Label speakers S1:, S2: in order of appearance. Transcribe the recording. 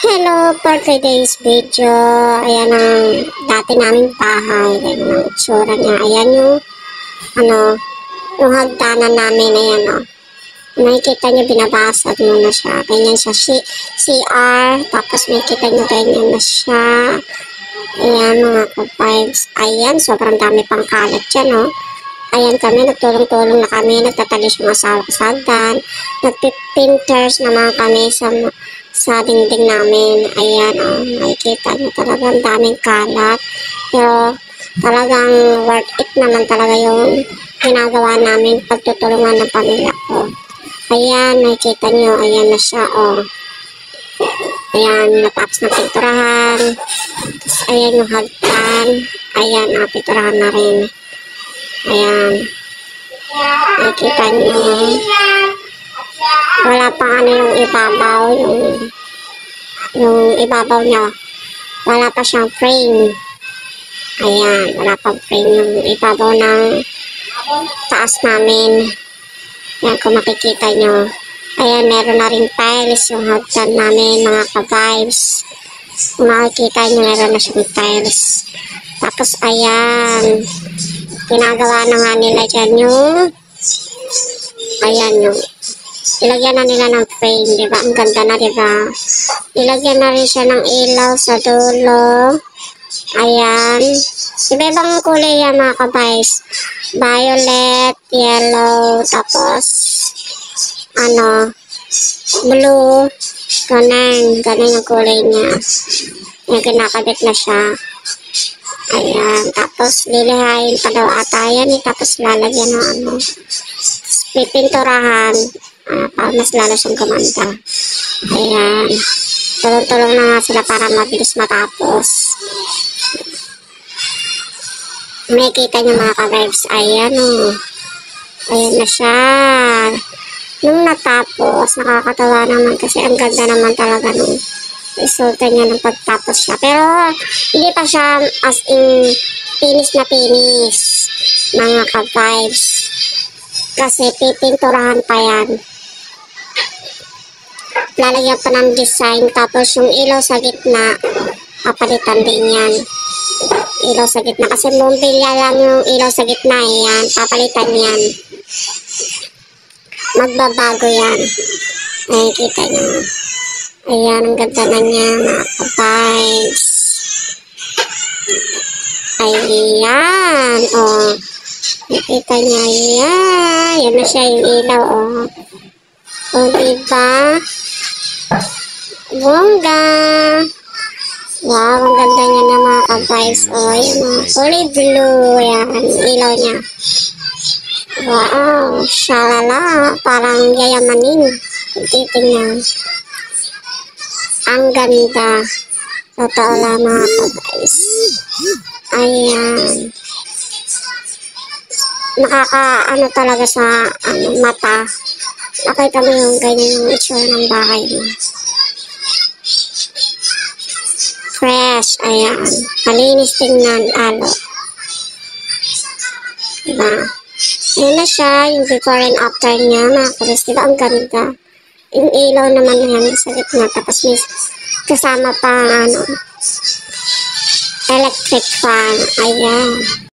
S1: Hello, for today's video, ayan ang dati naming bahay, ayan ang itsura niya, ayan yung hagdanan namin, ayan o. Nakikita niyo, binabasag mo na siya, ganyan siya, CR, tapos nakikita niyo, ganyan na siya, ayan mga ka-vibes, ayan, sobrang dami pang kalat dyan o. Ayan kami, nagtulong-tulong na kami, nagtatalis yung asawa sa hagdan, nagpipinters naman kami sa dingding namin. Ayan, makikita nyo talagang daming kalat. Pero talagang worth it naman talaga yung ginagawa namin pagtutulungan ng pamilya ko. Ayan, makikita nyo, ayan na siya, Ayan, natapos na pinturahan. Tapos, ayan yung hagdan. Ayan, pinturahan na rin. Ayan. Nakikita nyo. Wala pa yung ibabaw. Yung ibabaw niya. Wala pa siyang frame. Ayan. Wala pa frame yung ibabaw ng taas namin. Ayan, kung makikita nyo. Ayan, meron na rin tiles yung hagdan namin, mga ka-vibes. Kung makikita nyo, meron na siyang tiles. Tapos, ayan. Ginagawa na nga nila dyan yung ayan yung ilagyan na nila ng frame, diba? Ang ganda na, diba? Ilagyan na rin siya ng ilaw sa dulo. Ayan. Iba-ibang kulay yan, mga kabays. Violet, yellow, tapos blue. Ganun yung kulay niya. Yung kinakabit na siya. Ayan, tapos lilihain pa daw ata yan, tapos lalagyan ng pipinturahan para mas lalo siyang gumanda. Ayan, tulong-tulong na nga sila para mabilis matapos. Makikita niyo mga ka-vibes, ayan ayan na siya. Nung natapos, nakakatawa naman kasi ang ganda naman talaga nung resulta niya ng pagtapos siya. Pero, hindi pa siya as in finish na finish, mga ka-vibes. Kasi pipinturahan pa yan. Lalagyan pa ng design. Tapos yung ilaw sa gitna, papalitan din yan. Ilaw sa gitna. Kasi bumbilya lang yung ilaw sa gitna. Yan, papalitan yan. Magbabago yan. Ay, kita nyo. Ayan, ang ganda na niya, mga ka-vibes. Ayan, nakita niya, ayan. Yan na siya yung ilaw, diba? Bongga. Wow, ang ganda niya na, mga ka-vibes. Yan, kulay blue. Ayan, ilaw niya. Wow, shalala. Parang yayamanin. Titingnan. Ang ganda. Totoo lang, mga ka-guys. Ayan. Nakaka, talaga sa mata. Nakita mo yung ganyan yung itsura ng bahay mo. Fresh. Ayan. Malinis tingnan. Diba? Ayan na siya. Yung before and after niya. Mga ka-guys. Diba? Ang ganda. Yung ilaw naman yan sa gitna, tapos may kasama pa electric fan. Ayan.